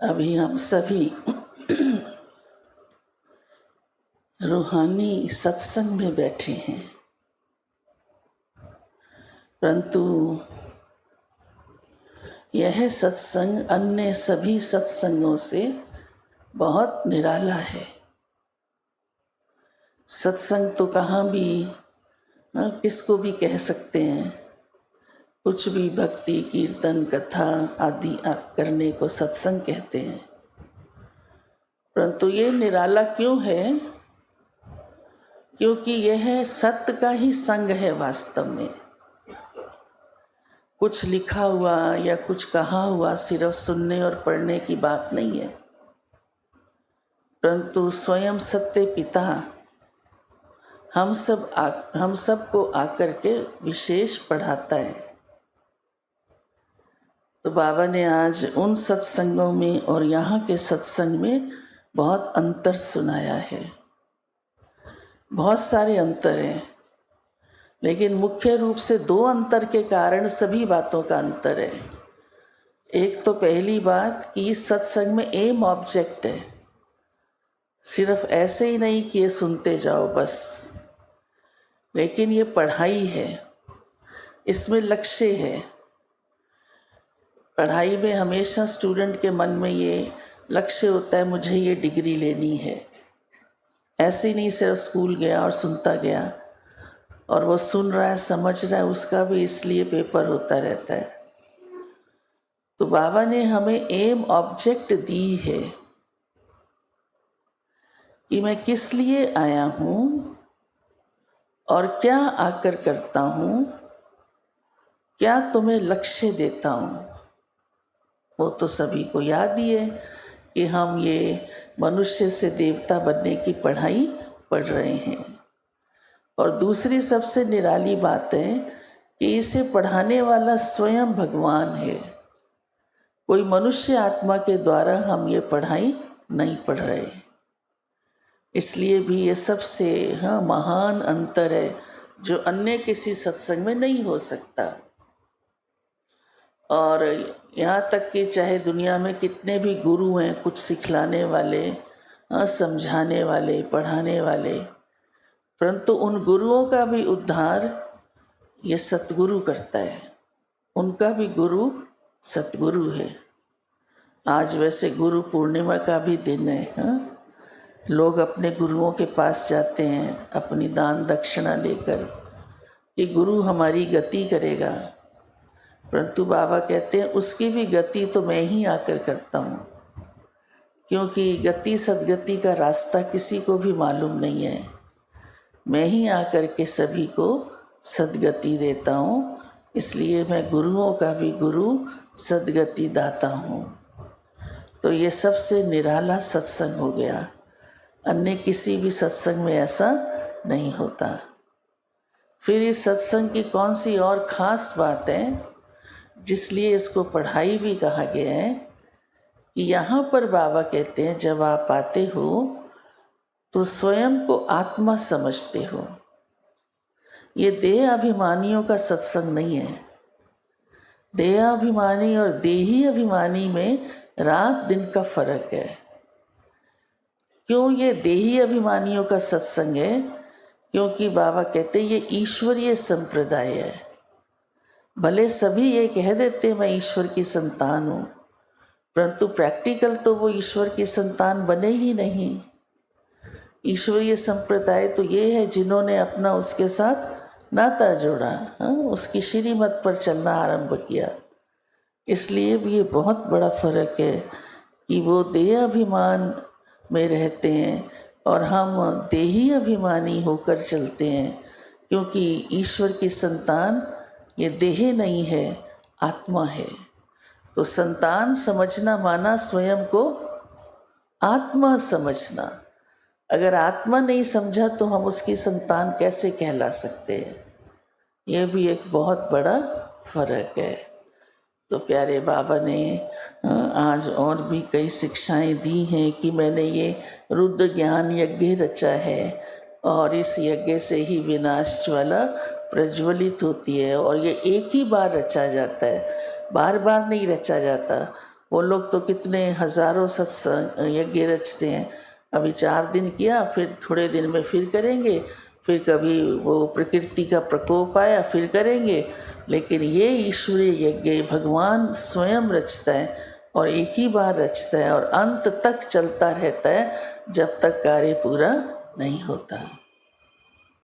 अभी हम सभी रूहानी सत्संग में बैठे हैं, परंतु यह सत्संग अन्य सभी सत्संगों से बहुत निराला है। सत्संग तो कहाँ भी किसको भी कह सकते हैं, कुछ भी भक्ति कीर्तन कथा आदि करने को सत्संग कहते हैं, परंतु ये निराला क्यों है? क्योंकि यह सत्य का ही संग है। वास्तव में कुछ लिखा हुआ या कुछ कहा हुआ सिर्फ सुनने और पढ़ने की बात नहीं है, परंतु स्वयं सत्य पिता हम सबको आकर के विशेष पढ़ाता है। तो बाबा ने आज उन सत्संगों में और यहाँ के सत्संग में बहुत अंतर सुनाया है। बहुत सारे अंतर हैं, लेकिन मुख्य रूप से दो अंतर के कारण सभी बातों का अंतर है। एक तो पहली बात कि इस सत्संग में एम ऑब्जेक्ट है, सिर्फ ऐसे ही नहीं कि ये सुनते जाओ बस, लेकिन ये पढ़ाई है, इसमें लक्ष्य है। पढ़ाई में हमेशा स्टूडेंट के मन में ये लक्ष्य होता है, मुझे ये डिग्री लेनी है। ऐसे ही नहीं सिर्फ स्कूल गया और सुनता गया, और वो सुन रहा है समझ रहा है, उसका भी इसलिए पेपर होता रहता है। तो बाबा ने हमें एम ऑब्जेक्ट दी है कि मैं किस लिए आया हूँ और क्या आकर करता हूँ, क्या तुम्हें लक्ष्य देता हूँ। वो तो सभी को याद ही है कि हम ये मनुष्य से देवता बनने की पढ़ाई पढ़ रहे हैं। और दूसरी सबसे निराली बात है कि इसे पढ़ाने वाला स्वयं भगवान है। कोई मनुष्य आत्मा के द्वारा हम ये पढ़ाई नहीं पढ़ रहे। इसलिए भी ये सबसे महान अंतर है जो अन्य किसी सत्संग में नहीं हो सकता। और यहाँ तक कि चाहे दुनिया में कितने भी गुरु हैं, कुछ सिखलाने वाले, समझाने वाले, पढ़ाने वाले, परंतु उन गुरुओं का भी उद्धार ये सतगुरु करता है। उनका भी गुरु सतगुरु है। आज वैसे गुरु पूर्णिमा का भी दिन है। लोग अपने गुरुओं के पास जाते हैं अपनी दान दक्षिणा लेकर कि गुरु हमारी गति करेगा, परंतु बाबा कहते हैं उसकी भी गति तो मैं ही आकर करता हूँ, क्योंकि गति सदगति का रास्ता किसी को भी मालूम नहीं है। मैं ही आकर के सभी को सदगति देता हूँ, इसलिए मैं गुरुओं का भी गुरु सदगति दाता हूँ। तो ये सबसे निराला सत्संग हो गया। अन्य किसी भी सत्संग में ऐसा नहीं होता। फिर इस सत्संग की कौन सी और ख़ास बात है जिसलिए इसको पढ़ाई भी कहा गया है कि यहाँ पर बाबा कहते हैं जब आप आते हो तो स्वयं को आत्मा समझते हो। ये देह अभिमानियों का सत्संग नहीं है। देह अभिमानी और देही अभिमानी में रात दिन का फर्क है। क्यों ये देही अभिमानियों का सत्संग है? क्योंकि बाबा कहते हैं ये ईश्वरीय संप्रदाय है। भले सभी ये कह देते मैं ईश्वर की संतान हूँ, परंतु प्रैक्टिकल तो वो ईश्वर की संतान बने ही नहीं। ईश्वरीय संप्रदाय तो ये है जिन्होंने अपना उसके साथ नाता जोड़ा, उसकी श्रीमत पर चलना आरंभ किया। इसलिए भी ये बहुत बड़ा फर्क है कि वो देह अभिमान में रहते हैं और हम देही अभिमानी होकर चलते हैं, क्योंकि ईश्वर की संतान ये देह नहीं है, आत्मा है। तो संतान समझना माना स्वयं को आत्मा समझना। अगर आत्मा नहीं समझा तो हम उसकी संतान कैसे कहला सकते हैं? यह भी एक बहुत बड़ा फर्क है। तो प्यारे बाबा ने आज और भी कई शिक्षाएं दी हैं कि मैंने ये रुद्र ज्ञान यज्ञ रचा है और इस यज्ञ से ही विनाश ज्वाला प्रज्वलित होती है, और ये एक ही बार रचा जाता है, बार बार नहीं रचा जाता। वो लोग तो कितने हजारों सत्संग यज्ञ रचते हैं। अभी 4 दिन किया, फिर थोड़े दिन में फिर करेंगे, फिर कभी वो प्रकृति का प्रकोप आया फिर करेंगे। लेकिन ये ईश्वरीय यज्ञ भगवान स्वयं रचता है और एक ही बार रचता है और अंत तक चलता रहता है जब तक कार्य पूरा नहीं होता।